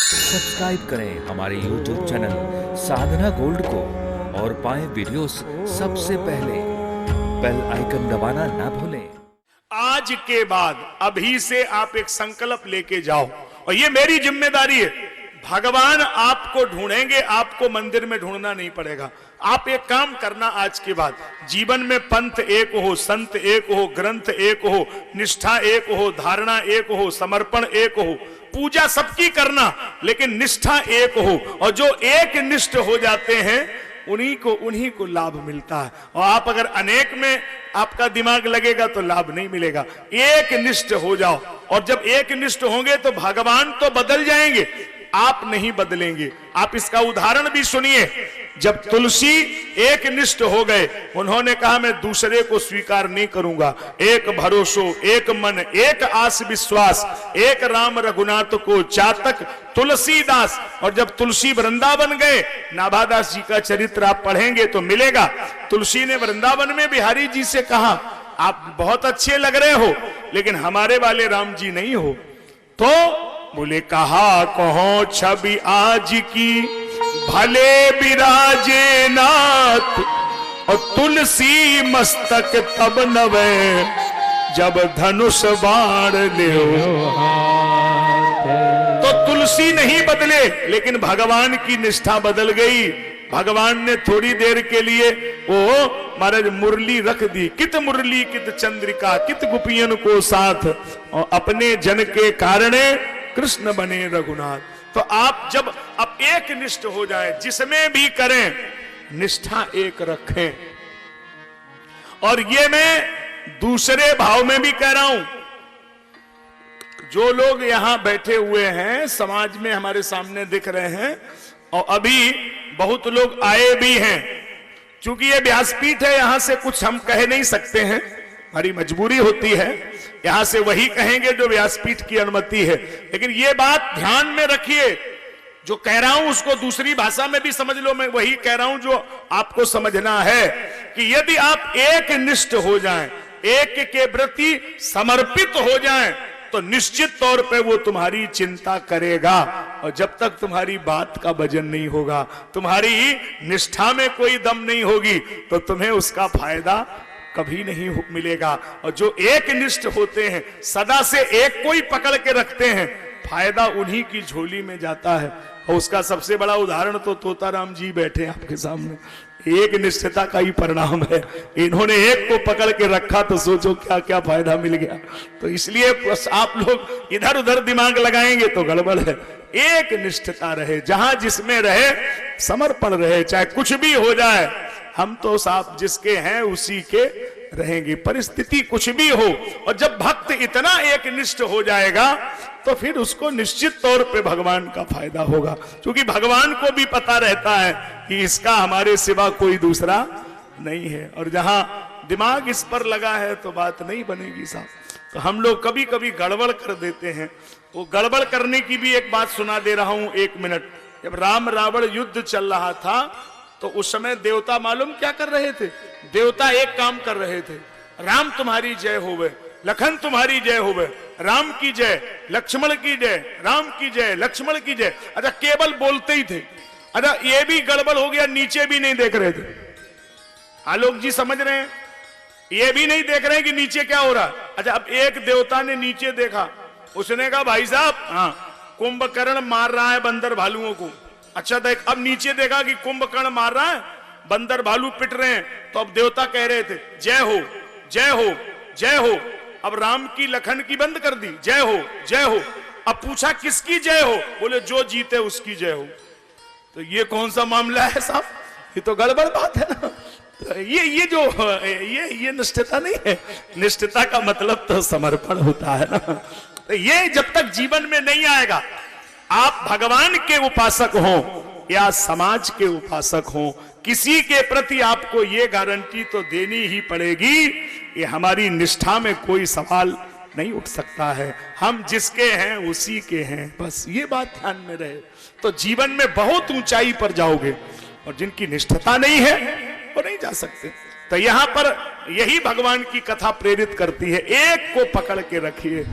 Subscribe करें हमारे YouTube channel साधना gold को और पाएं वीडियोस सबसे पहले। बेल आइकन दबाना ना भूलें। आज के बाद अभी से आप एक संकल्प लेके जाओ और ये मेरी जिम्मेदारी है। भगवान आपको ढूंढेंगे, आपको मंदिर में ढूंढना नहीं पड़ेगा। आप एक काम करना आज के बाद, जीवन में पंथ एक हो, संत एक हो, ग्रंथ एक हो, निष्ठा एक हो, धारणा एक हो, समर्पण एक हो, पूजा सबकी करना, लेकिन निष्ठा एक हो। और जो एक निष्ठ हो जाते हैं उन्हीं को लाभ मिलता है। और आप अगर अनेक में आपका दिमाग लगेगा तो लाभ नहीं मिलेगा। एक निष्ठ हो जाओ, और जब एक निष्ठ होंगे तो भगवान तो बदल जाएंगे, आप नहीं बदलेंगे। आप इसका उदाहरण भी सुनिए। जब तुलसी एक निष्ठ हो गए, उन्होंने कहा मैं दूसरे को स्वीकार नहीं करूंगा, एक भरोसो, एक मन, एक आस विश्वास, एक राम रघुनाथ को चातक तुलसीदास। और जब तुलसी वृंदावन गए, नाभादास जी का चरित्र आप पढ़ेंगे तो मिलेगा। तुलसी ने वृंदावन में बिहारी जी से कहा आप बहुत अच्छे लग रहे हो, लेकिन हमारे वाले राम जी नहीं हो। तो बोले कहा कहो छवि आज की भले बिराजे नाथ, और तुलसी मस्तक तब नवे जब धनुष बाण ले। तो तुलसी नहीं बदले, लेकिन भगवान की निष्ठा बदल गई। भगवान ने थोड़ी देर के लिए वो महाराज मुरली रख दी, कित मुरली कित चंद्रिका कित गुपियन को साथ, और अपने जन के कारणे कृष्ण बने रघुनाथ। तो आप जब अब एक निष्ठ हो जाए, जिसमें भी करें निष्ठा एक रखें। और ये मैं दूसरे भाव में भी कह रहा हूं, जो लोग यहां बैठे हुए हैं समाज में हमारे सामने दिख रहे हैं, और अभी बहुत लोग आए भी हैं, क्योंकि ये व्यासपीठ है, यहां से कुछ हम कह नहीं सकते हैं, हमारी मजबूरी होती है, यहां से वही कहेंगे जो व्यासपीठ की अनुमति है। लेकिन ये बात ध्यान में रखिए, जो कह रहा हूं उसको दूसरी भाषा में भी समझ लो। मैं वही कह रहा हूं जो आपको समझना है, कि यदि आप एक निष्ठ हो जाएं, एक के प्रति समर्पित हो जाएं, तो निश्चित तौर पे वो तुम्हारी चिंता करेगा। और जब तक तुम्हारी बात का वजन नहीं होगा, तुम्हारी निष्ठा में कोई दम नहीं होगी, तो तुम्हें उसका फायदा कभी नहीं मिलेगा। और जो एक निष्ठ होते हैं, सदा से एक को ही पकड़ के रखते हैं, फायदा उन्हीं की झोली में जाता है। और उसका सबसे बड़ा उदाहरण तो तोताराम जी बैठे आपके सामने। एक निष्ठता का ही परिणाम है। इन्होंने एक को पकड़ के रखा, तो सोचो क्या क्या फायदा मिल गया। तो इसलिए आप लोग इधर उधर दिमाग लगाएंगे तो गड़बड़ है। एक निष्ठता रहे, जहां जिसमें रहे समर्पण रहे, चाहे कुछ भी हो जाए, हम तो साफ जिसके हैं उसी के रहेंगे, परिस्थिति कुछ भी हो। और जब भक्त इतना एक निष्ठ हो जाएगा, तो फिर उसको निश्चित तौर पे भगवान का फायदा होगा, क्योंकि भगवान को भी पता रहता है कि इसका हमारे सिवा कोई दूसरा नहीं है। और जहां दिमाग इस पर लगा है तो बात नहीं बनेगी साहब। तो हम लोग कभी कभी गड़बड़ कर देते हैं। वो गड़बड़ करने की भी एक बात सुना दे रहा हूं, 1 मिनट। जब राम रावण युद्ध चल रहा था, तो उस समय देवता मालूम क्या कर रहे थे? देवता एक काम कर रहे थे, राम तुम्हारी जय होवे, लखन तुम्हारी जय होवे, राम की जय, लक्ष्मण की जय, राम की जय, लक्ष्मण की जय। अच्छा, केवल बोलते ही थे। अच्छा, ये भी गड़बड़ हो गया, नीचे भी नहीं देख रहे थे। आलोक जी समझ रहे हैं? ये भी नहीं देख रहे हैं कि नीचे क्या हो रहा। अच्छा, अब एक देवता ने नीचे देखा, उसने कहा भाई साहब, हाँ, कुंभकर्ण मार रहा है बंदर भालुओं को। अच्छा, देख, अब नीचे देखा कि कुंभकर्ण मार रहा है, बंदर भालू पिट रहे हैं। तो अब देवता कह रहे थे जय हो, जय हो, जय हो। अब राम की लखन की बंद कर दी, जय हो, जय हो। अब पूछा किसकी जय हो? बोले जो जीते उसकी जय हो। तो ये कौन सा मामला है साहब? ये तो गड़बड़ बात है ना। तो ये निष्ठता नहीं है। निष्ठता का मतलब तो समर्पण होता है ना। तो ये जब तक जीवन में नहीं आएगा, आप भगवान के उपासक हो या समाज के उपासक हो, किसी के प्रति आपको ये गारंटी तो देनी ही पड़ेगी, ये हमारी निष्ठा में कोई सवाल नहीं उठ सकता है, हम जिसके हैं उसी के हैं। बस ये बात ध्यान में रहे, तो जीवन में बहुत ऊंचाई पर जाओगे। और जिनकी निष्ठता नहीं है वो नहीं जा सकते। तो यहां पर यही भगवान की कथा प्रेरित करती है, एक को पकड़ के रखिए।